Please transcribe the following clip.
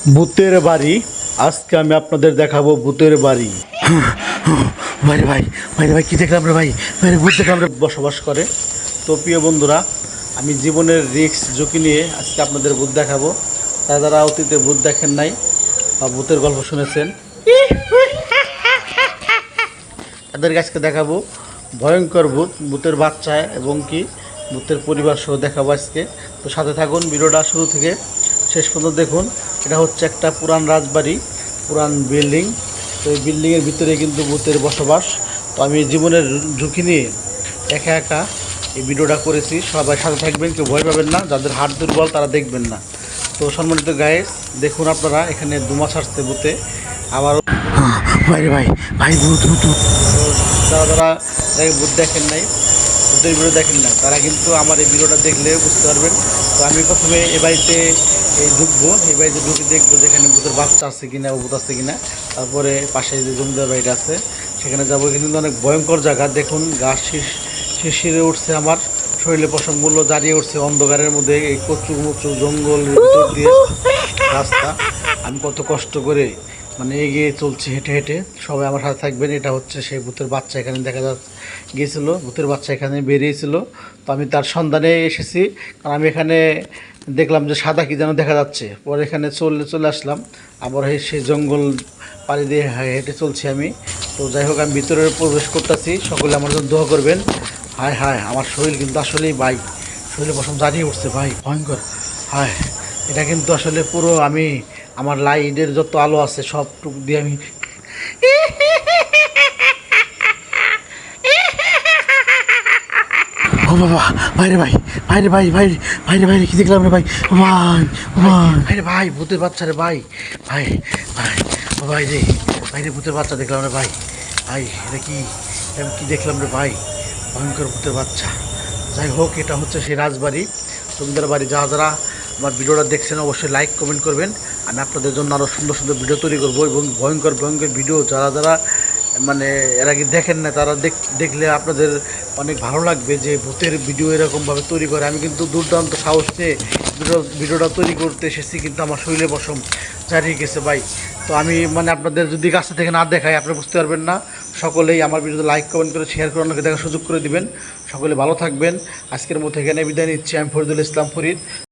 ভূতের বাড়ি। আজকে আমি আপনাদের দেখাবো ভূতের বাড়ি। ভাই ভাই ভাই ভাই কি দেখলাম রে ভাই ভাই ভূত দেখলাম রে। বসবাস করে। তো প্রিয় বন্ধুরা, আমি জীবনের রিস্ক ঝুঁকি নিয়ে আজকে আপনাদের ভূত দেখাবো। তারা যারা অতীতে ভূত দেখেন নাই বা ভূতের গল্প শুনেছেন, তাদেরকে আজকে দেখাবো ভয়ঙ্কর ভূত, ভূতের বাচ্চা এবং কি ভূতের পরিবার সহ দেখাবো আজকে। তো সাথে থাকুন, ভিডিওটা শুরু থেকে শেষ পর্যন্ত দেখুন। এটা হচ্ছে একটা পুরান রাজবাড়ি, পুরান বিল্ডিং। তো এই বিল্ডিংয়ের ভিতরে কিন্তু ভূতের বসবাস। তো আমি জীবনের ঝুঁকি নিয়ে একা একা এই ভিডিওটা করেছি। সবাই সাথে থাকবেন, কেউ ভয় পাবেন না, যাদের হাড় দুর্বল তারা দেখবেন না। তো সম্মানিত গায়েস, দেখুন আপনারা এখানে দুমাস আসছে ভূতে। আবার ভাই ভাই ভাই ভূত ভূত ভূত। যারা যারা ভূত দেখেন নাই, ভূতের ভিডিও দেখেন না, তারা কিন্তু আমার এই ভিডিওটা দেখলে বুঝতে পারবেন। তো আমি প্রথমে এ বাড়িতে ঢুকবো, এই বাড়িতে ঢুকে দেখবো যেখানে ভূতের বাচ্চা আছে কিনা, ভূত আছে কিনা। তারপরে পাশে যে জমিদার বাড়িটা আছে সেখানে যাবো। কিন্তু অনেক ভয়ঙ্কর জায়গা, দেখুন গাছ শিরশিরে উঠছে, আমার শরীরে পশমগুলো দাঁড়িয়ে উঠছে অন্ধকারের মধ্যে। এই কচু মুচু জঙ্গলের ভিতর দিয়ে রাস্তা, আমি কত কষ্ট করে মানে এগিয়ে চলছি হেঁটে হেঁটে। সবাই আমার সাথে থাকবেন। এটা হচ্ছে সেই ভূতের বাচ্চা, এখানে দেখা গিয়েছিল, ভূতের বাচ্চা এখানে বেরিয়েছিল। তো আমি তার সন্ধানে এসেছি, কারণ আমি এখানে দেখলাম যে সাদা কি যেন দেখা যাচ্ছে। পরে এখানে চলে আসলাম, আবার সেই জঙ্গল পাড়ি দিয়ে হেঁটে চলছি আমি। তো যাই হোক, আমি ভিতরে প্রবেশ করতেছি, সকলে আমার জন্য দোয়া করবেন। হায় হায়, আমার শরীর কিন্তু আসলেই ভাই, শরীরে পশম দাঁড়িয়ে উঠছে ভাই, ভয়ঙ্কর। হায়, এটা কিন্তু আসলে পুরো আমি আমার লাইটের যত আলো আছে সবটুকু দিয়ে আমি ও বাবা ভাই রে ভাই ভাই রে ভাই ভাই ভাই রে ভাই কি দেখলাম রে ভাই ভাই ভাই ভাই রে ভাই, ভূতের বাচ্চা রে ভাই, ভাই ভাই ও ভাই রে, ভাই রে ভূতের বাচ্চা দেখলাম রে ভাই। ভাই এটা কি, আমি কি দেখলাম রে ভাই, ভয়ঙ্কর ভূতের বাচ্চা। যাই হোক, এটা হচ্ছে সেই রাজবাড়ি, জমিদার বাড়ি। যারা যারা আমার ভিডিওটা দেখছেন অবশ্যই লাইক কমেন্ট করবেন। আমি আপনাদের জন্য আরও সুন্দর সুন্দর ভিডিও তৈরি করবো, এবং ভয়ঙ্কর ভয়ঙ্কর ভিডিও যারা যারা মানে এর আগে দেখেন না, তারা দেখলে আপনাদের অনেক ভালো লাগবে যে ভূতের ভিডিও এরকমভাবে তৈরি করে। আমি কিন্তু দুর্দান্ত সাহস নিয়ে ভিডিওটা তৈরি করতে এসেছি, কিন্তু আমার শরীরে পশম জারিয়ে গেছে ভাই। তো আমি মানে আপনাদের যদি কাছে থেকে না দেখাই আপনি বুঝতে পারবেন না। সকলেই আমার ভিডিওতে লাইক কমেন্ট করে শেয়ার করে অন্যকে দেখার সুযোগ করে দিবেন। সকলে ভালো থাকবেন। আজকের মতো এখানে বিদায় নিচ্ছি। আমি ফরিদুল ইসলাম ফরিদ।